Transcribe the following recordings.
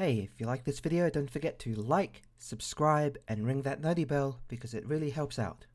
Hey, if you like this video, don't forget to like, subscribe, and ring that noti bell because it really helps out.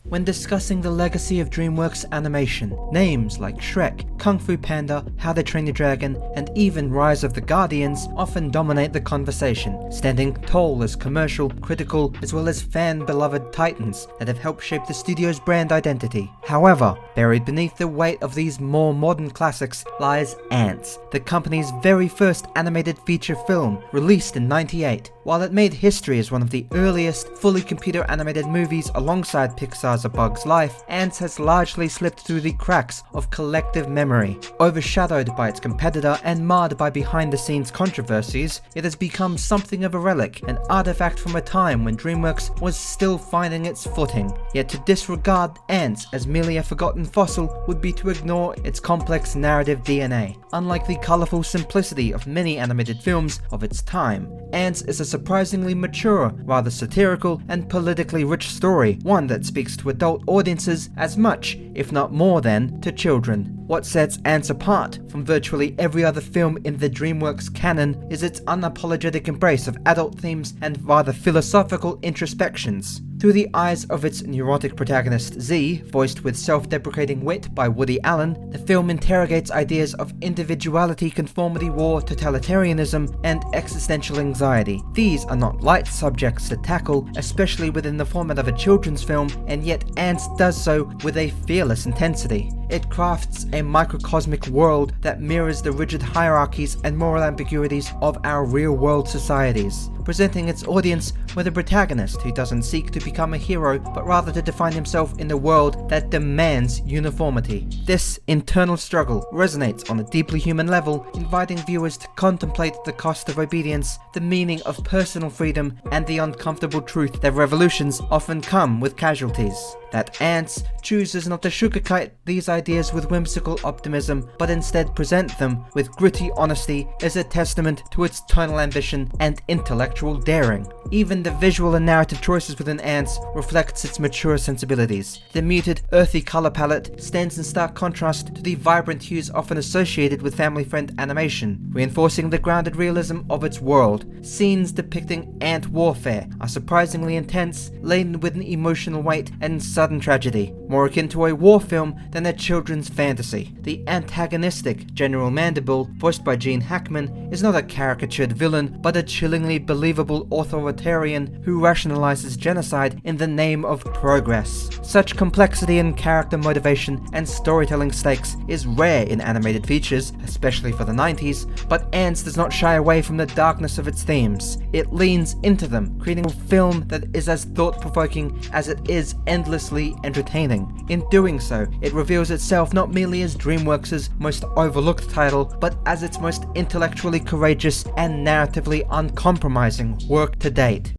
When discussing the legacy of Dreamworks animation, names like Shrek, Kung Fu Panda, How to Train Your Dragon, and even Rise of the Guardians often dominate the conversation, standing tall as commercial, critical, as well as fan-beloved titans that have helped shape the studio's brand identity. However, buried beneath the weight of these more modern classics lies ANTZ, the company's very first animated feature film, released in '98. While it made history as one of the earliest fully computer animated movies alongside Pixar's A Bug's Life, ANTZ has largely slipped through the cracks of collective memory. Overshadowed by its competitor and marred by behind-the-scenes controversies, it has become something of a relic, an artifact from a time when Dreamworks was still finding its footing. Yet to disregard ANTZ as merely a forgotten fossil would be to ignore its complex narrative DNA. Unlike the colourful simplicity of many animated films of its time, ANTZ is a surprisingly mature, rather satirical, and politically rich story, one that speaks to adult audiences as much, if not more than, to children. What sets ANTZ apart from virtually every other film in the Dreamworks canon is its unapologetic embrace of adult themes and rather philosophical introspections. Through the eyes of its neurotic protagonist Z, voiced with self-deprecating wit by Woody Allen, the film interrogates ideas of individuality, conformity, war, totalitarianism, and existential anxiety. These are not light subjects to tackle, especially within the format of a children's film, and yet ANTZ does so with a fearless intensity. It crafts a microcosmic world that mirrors the rigid hierarchies and moral ambiguities of our real-world societies, presenting its audience with a protagonist who doesn't seek to become a hero, but rather to define himself in a world that demands uniformity. This internal struggle resonates on a deeply human level, inviting viewers to contemplate the cost of obedience, the meaning of personal freedom, and the uncomfortable truth that revolutions often come with casualties. That ANTZ chooses not to sugarcoat these ideas with whimsical optimism, but instead present them with gritty honesty is a testament to its tonal ambition and intellectual daring. Even the visual and narrative choices within ANTZ reflects its mature sensibilities. The muted, earthy color palette stands in stark contrast to the vibrant hues often associated with family-friend animation, reinforcing the grounded realism of its world. Scenes depicting ant warfare are surprisingly intense, laden with an emotional weight and sudden tragedy, more akin to a war film than a children's fantasy. The antagonistic General Mandible, voiced by Gene Hackman, is not a caricatured villain, but a chillingly believable authoritarian who rationalizes genocide in the name of progress. Such complexity in character motivation and storytelling stakes is rare in animated features, especially for the 90s, but ANTZ does not shy away from the darkness of its themes. It leans into them, creating a film that is as thought-provoking as it is endlessly entertaining. In doing so, it reveals itself not merely as Dreamworks' most overlooked title, but as its most intellectually courageous and narratively uncompromising work to date.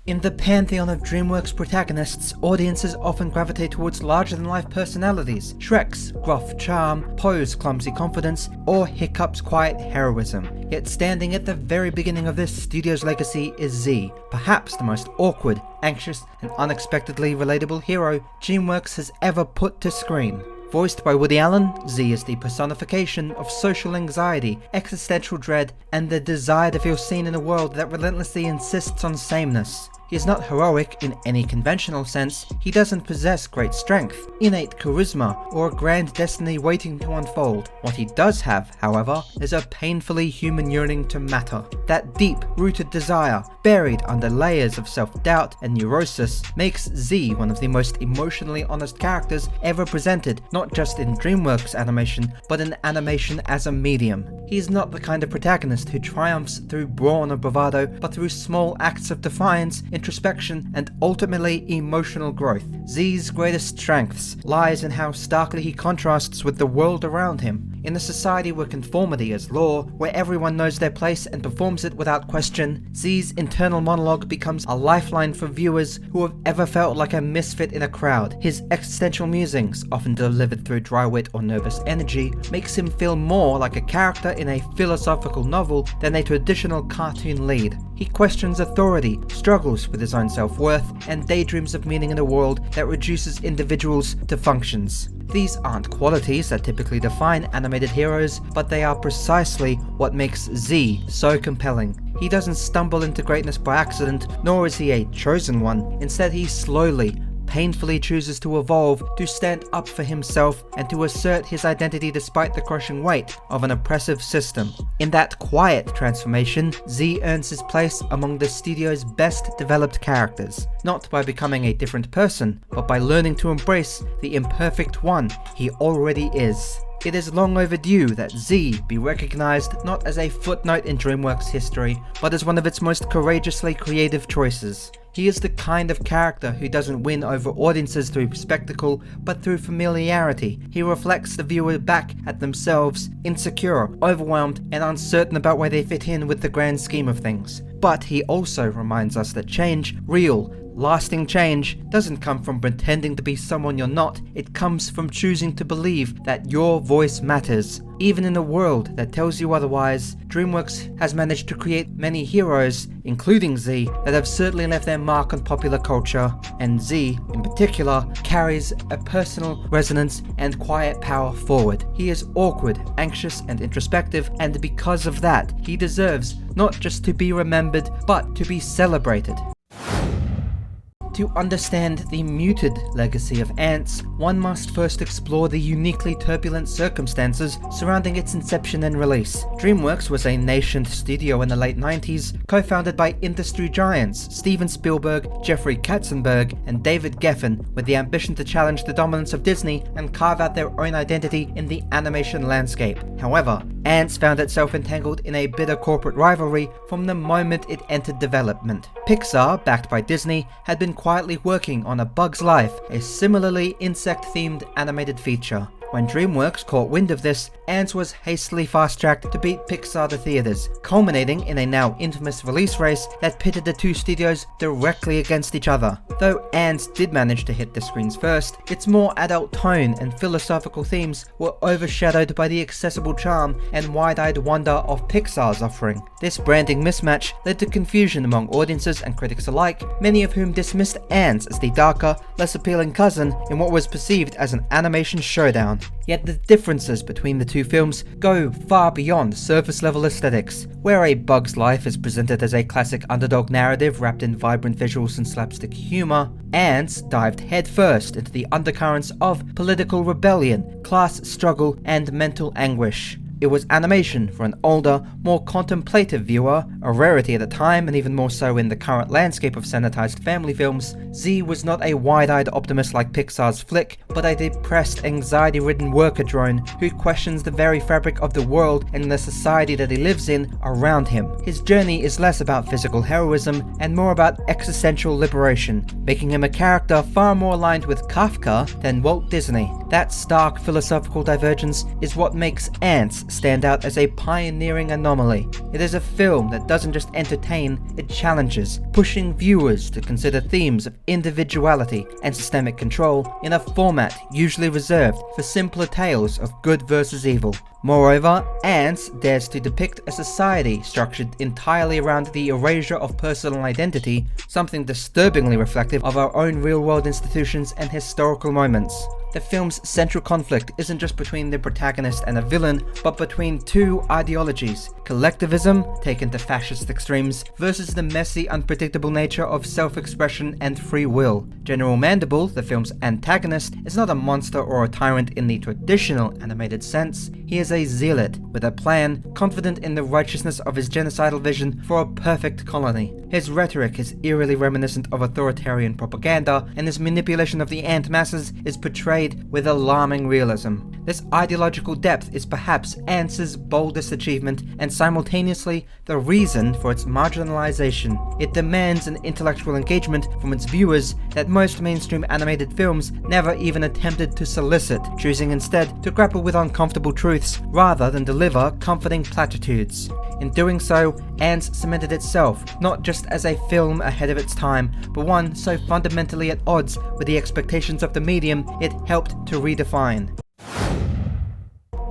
In the pantheon of Dreamworks protagonists, audiences often gravitate towards larger-than-life personalities: Shrek's gruff charm, Poe's clumsy confidence, or Hiccup's quiet heroism. Yet standing at the very beginning of this studio's legacy is Z, perhaps the most awkward, anxious, and unexpectedly relatable hero Dreamworks has ever put to screen. Voiced by Woody Allen, Z is the personification of social anxiety, existential dread, and the desire to feel seen in a world that relentlessly insists on sameness. He is not heroic in any conventional sense. He doesn't possess great strength, innate charisma, or a grand destiny waiting to unfold. What he does have, however, is a painfully human yearning to matter. That deep-rooted desire, buried under layers of self-doubt and neurosis, makes Z one of the most emotionally honest characters ever presented, not just in Dreamworks animation, but in animation as a medium. He is not the kind of protagonist who triumphs through brawn or bravado, but through small acts of defiance, introspection, and ultimately emotional growth. Z's greatest strengths lies in how starkly he contrasts with the world around him. In a society where conformity is law, where everyone knows their place and performs it without question, Z's internal monologue becomes a lifeline for viewers who have ever felt like a misfit in a crowd. His existential musings, often delivered through dry wit or nervous energy, makes him feel more like a character in a philosophical novel than a traditional cartoon lead. He questions authority, struggles with his own self-worth, and daydreams of meaning in a world that reduces individuals to functions. These aren't qualities that typically define animated heroes, but they are precisely what makes Z so compelling. He doesn't stumble into greatness by accident, nor is he a chosen one. Instead, he slowly, painfully chooses to evolve, to stand up for himself, and to assert his identity despite the crushing weight of an oppressive system. In that quiet transformation, Z earns his place among the studio's best developed characters, not by becoming a different person, but by learning to embrace the imperfect one he already is. It is long overdue that Z be recognized not as a footnote in Dreamworks' history, but as one of its most courageously creative choices. He is the kind of character who doesn't win over audiences through spectacle, but through familiarity. He reflects the viewer back at themselves, insecure, overwhelmed, and uncertain about where they fit in with the grand scheme of things. But he also reminds us that change, real, lasting change, doesn't come from pretending to be someone you're not. It comes from choosing to believe that your voice matters. Even in a world that tells you otherwise, Dreamworks has managed to create many heroes, including Z, that have certainly left their mark on popular culture, and Z, in particular, carries a personal resonance and quiet power forward. He is awkward, anxious, and introspective, and because of that, he deserves not just to be remembered, but to be celebrated. To understand the muted legacy of ANTZ, one must first explore the uniquely turbulent circumstances surrounding its inception and release. Dreamworks was a nascent studio in the late 90s, co-founded by industry giants Steven Spielberg, Jeffrey Katzenberg, and David Geffen, with the ambition to challenge the dominance of Disney and carve out their own identity in the animation landscape. However, ANTZ found itself entangled in a bitter corporate rivalry from the moment it entered development. Pixar, backed by Disney, had been quietly working on A Bug's Life, a similarly insect-themed animated feature. When Dreamworks caught wind of this, ANTZ was hastily fast-tracked to beat Pixar to theaters, culminating in a now infamous release race that pitted the two studios directly against each other. Though ANTZ did manage to hit the screens first, its more adult tone and philosophical themes were overshadowed by the accessible charm and wide-eyed wonder of Pixar's offering. This branding mismatch led to confusion among audiences and critics alike, many of whom dismissed ANTZ as the darker, less appealing cousin in what was perceived as an animation showdown. Yet the differences between the two films go far beyond surface-level aesthetics. Where A Bug's Life is presented as a classic underdog narrative wrapped in vibrant visuals and slapstick humor, ANTZ dived headfirst into the undercurrents of political rebellion, class struggle, and mental anguish. It was animation for an older, more contemplative viewer, a rarity at the time and even more so in the current landscape of sanitized family films. Z was not a wide-eyed optimist like Pixar's flick, but a depressed, anxiety-ridden worker drone who questions the very fabric of the world and the society that he lives in around him. His journey is less about physical heroism and more about existential liberation, making him a character far more aligned with Kafka than Walt Disney. That stark philosophical divergence is what makes ANTZ stand out as a pioneering anomaly. It is a film that doesn't just entertain, it challenges, pushing viewers to consider themes of individuality and systemic control in a format usually reserved for simpler tales of good versus evil. Moreover, ANTZ dares to depict a society structured entirely around the erasure of personal identity, something disturbingly reflective of our own real-world institutions and historical moments. The film's central conflict isn't just between the protagonist and a villain, but between two ideologies: collectivism, taken to fascist extremes, versus the messy, unpredictable nature of self-expression and free will. General Mandible, the film's antagonist, is not a monster or a tyrant in the traditional animated sense. He is a zealot with a plan, confident in the righteousness of his genocidal vision for a perfect colony. His rhetoric is eerily reminiscent of authoritarian propaganda, and his manipulation of the ant masses is portrayed with alarming realism. This ideological depth is perhaps ANTZ's boldest achievement and simultaneously the reason for its marginalization. It demands an intellectual engagement from its viewers that most mainstream animated films never even attempted to solicit, choosing instead to grapple with uncomfortable truths rather than deliver comforting platitudes. In doing so, ANTZ cemented itself not just as a film ahead of its time, but one so fundamentally at odds with the expectations of the medium it helped to redefine.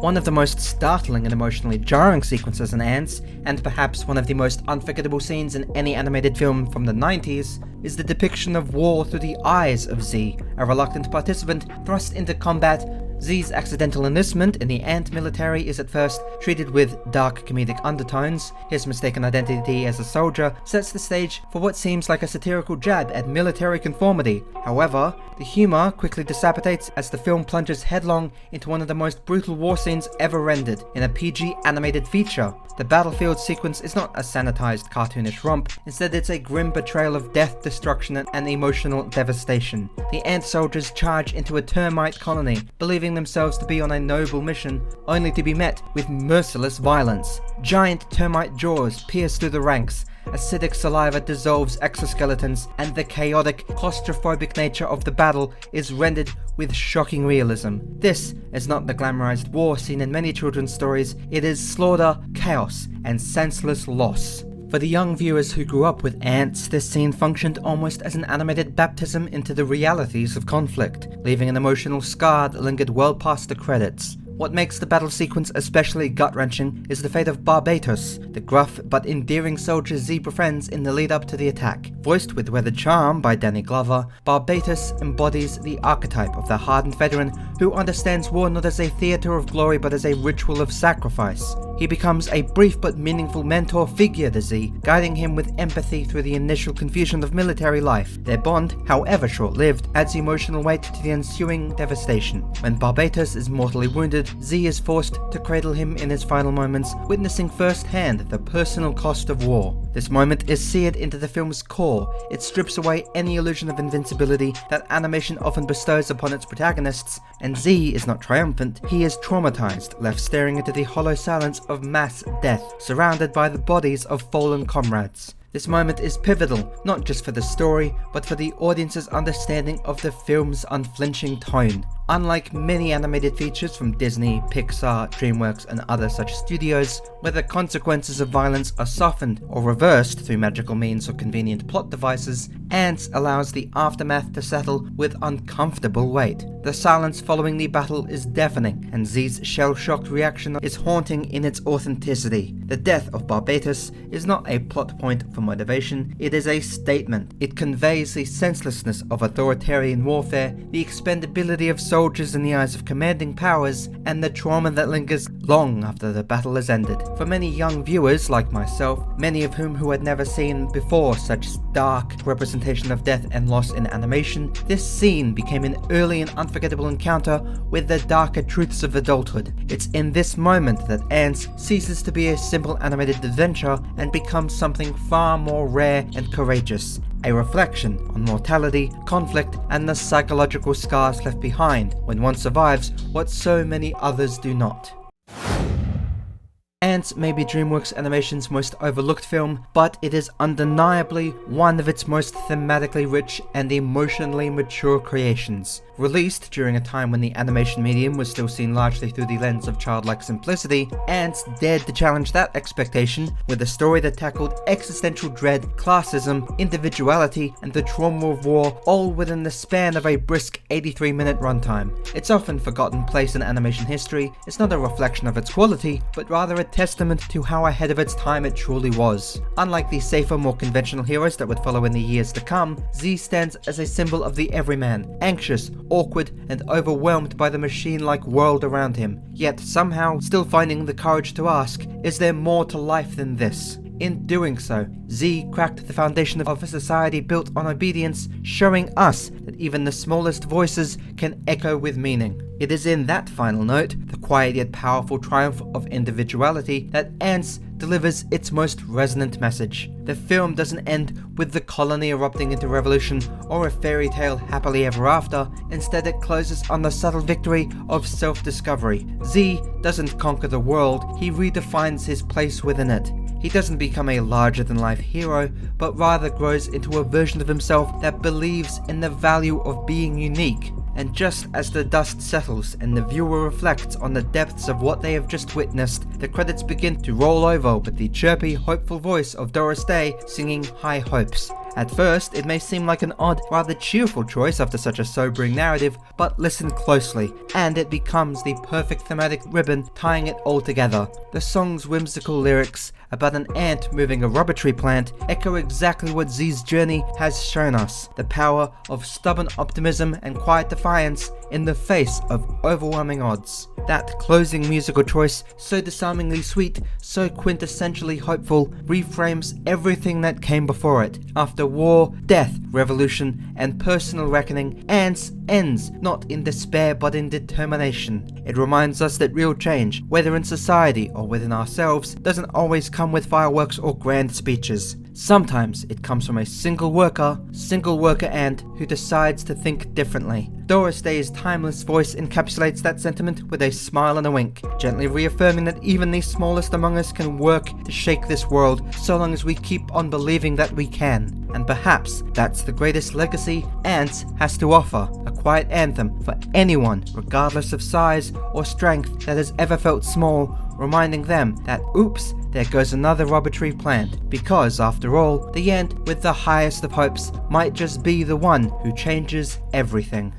One of the most startling and emotionally jarring sequences in ANTZ, and perhaps one of the most unforgettable scenes in any animated film from the 90s, is the depiction of war through the eyes of Z, a reluctant participant thrust into combat. Z's accidental enlistment in the Ant military is at first treated with dark comedic undertones. His mistaken identity as a soldier sets the stage for what seems like a satirical jab at military conformity. However, the humour quickly dissipates as the film plunges headlong into one of the most brutal war scenes ever rendered in a PG animated feature. The battlefield sequence is not a sanitized cartoonish romp, instead it's a grim portrayal of death, destruction and emotional devastation. The Ant soldiers charge into a termite colony, believing themselves to be on a noble mission, only to be met with merciless violence. Giant termite jaws pierce through the ranks, acidic saliva dissolves exoskeletons, and the chaotic, claustrophobic nature of the battle is rendered with shocking realism. This is not the glamorized war seen in many children's stories, it is slaughter, chaos, and senseless loss. For the young viewers who grew up with ANTZ, this scene functioned almost as an animated baptism into the realities of conflict, leaving an emotional scar that lingered well past the credits. What makes the battle sequence especially gut-wrenching is the fate of Barbatos, the gruff but endearing soldier Z befriends in the lead-up to the attack. Voiced with weathered charm by Danny Glover, Barbatos embodies the archetype of the hardened veteran who understands war not as a theatre of glory but as a ritual of sacrifice. He becomes a brief but meaningful mentor figure to Z, guiding him with empathy through the initial confusion of military life. Their bond, however short-lived, adds emotional weight to the ensuing devastation. When Barbatos is mortally wounded, Z is forced to cradle him in his final moments, witnessing firsthand the personal cost of war. This moment is seared into the film's core. It strips away any illusion of invincibility that animation often bestows upon its protagonists, and Z is not triumphant, he is traumatized, left staring into the hollow silence of mass death, surrounded by the bodies of fallen comrades. This moment is pivotal, not just for the story, but for the audience's understanding of the film's unflinching tone. Unlike many animated features from Disney, Pixar, Dreamworks and other such studios, where the consequences of violence are softened or reversed through magical means or convenient plot devices, ANTZ allows the aftermath to settle with uncomfortable weight. The silence following the battle is deafening, and Z's shell-shocked reaction is haunting in its authenticity. The death of Barbatos is not a plot point for motivation, it is a statement. It conveys the senselessness of authoritarian warfare, the expendability of soldiers in the eyes of commanding powers, and the trauma that lingers long after the battle has ended. For many young viewers like myself, many of whom had never seen before such dark representation of death and loss in animation, this scene became an early and unforgettable encounter with the darker truths of adulthood. It's in this moment that ANTZ ceases to be a simple animated adventure and becomes something far more rare and courageous. A reflection on mortality, conflict, and the psychological scars left behind when one survives what so many others do not. ANTZ may be Dreamworks Animation's most overlooked film, but it is undeniably one of its most thematically rich and emotionally mature creations. Released during a time when the animation medium was still seen largely through the lens of childlike simplicity, ANTZ dared to challenge that expectation with a story that tackled existential dread, classism, individuality, and the trauma of war, all within the span of a brisk 83-minute runtime. Its often forgotten place in animation history is not a reflection of its quality, but rather a testament to how ahead of its time it truly was. Unlike the safer, more conventional heroes that would follow in the years to come, Z stands as a symbol of the everyman, anxious, awkward, and overwhelmed by the machine-like world around him, yet somehow still finding the courage to ask, is there more to life than this? In doing so, Z cracked the foundation of a society built on obedience, showing us that even the smallest voices can echo with meaning. It is in that final note, the quiet yet powerful triumph of individuality, that ANTZ delivers its most resonant message. The film doesn't end with the colony erupting into revolution or a fairy tale happily ever after. Instead, it closes on the subtle victory of self-discovery. Z doesn't conquer the world, he redefines his place within it. He doesn't become a larger-than-life hero, but rather grows into a version of himself that believes in the value of being unique. And just as the dust settles and the viewer reflects on the depths of what they have just witnessed, the credits begin to roll over with the chirpy, hopeful voice of Doris Day singing High Hopes. At first, it may seem like an odd, rather cheerful choice after such a sobering narrative, but listen closely, and it becomes the perfect thematic ribbon tying it all together. The song's whimsical lyrics about an ant moving a rubber tree plant echo exactly what Z's journey has shown us: the power of stubborn optimism and quiet defiance in the face of overwhelming odds. That closing musical choice, so disarmingly sweet, so quintessentially hopeful, reframes everything that came before it. After war, death, revolution, and personal reckoning, ANTZ ends not in despair but in determination. It reminds us that real change, whether in society or within ourselves, doesn't always come with fireworks or grand speeches. Sometimes it comes from a single worker ant who decides to think differently. Doris Day's timeless voice encapsulates that sentiment with a smile and a wink, gently reaffirming that even the smallest among us can work to shake this world so long as we keep on believing that we can. And perhaps that's the greatest legacy ANTZ has to offer, a quiet anthem for anyone, regardless of size or strength, that has ever felt small, reminding them that, oops, there goes another rubber tree plant, because after all, the ant with the highest of hopes might just be the one who changes everything.